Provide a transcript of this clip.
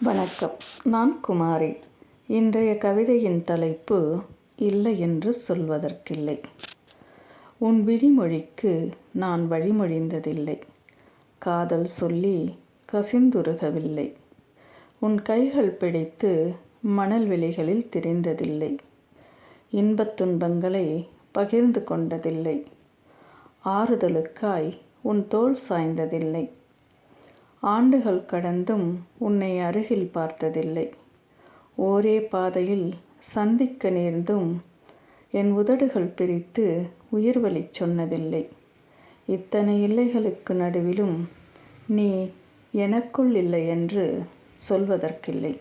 வணக்கம். நான் குமாரி. இன்றைய கவிதையின் தலைப்பு இல்லை என்று சொல்வதற்கில்லை. உன் விழிமொழிக்கு நான் வழிமொழிந்ததில்லை. காதல் சொல்லி கசிந்துருகவில்லை. உன் கைகள் பிடித்து மணல் வெளிகளில் திரிந்ததில்லை. இன்பத் துன்பங்களை பகிர்ந்து கொண்டதில்லை. ஆறுதலுக்காய் உன் தோள் சாய்ந்ததில்லை. ஆண்டுகள் கடந்தும் உன்னை அருகில் பார்த்ததில்லை. ஒரே பாதையில் சந்திக்க நேர்ந்தும் என் உதடுகள் பிரித்து உயிர் வலி சொன்னதில்லை. இத்தனை இல்லைகளுக்கு நடுவிலும் நீ எனக்குள் இல்லை என்று சொல்வதற்கில்லை.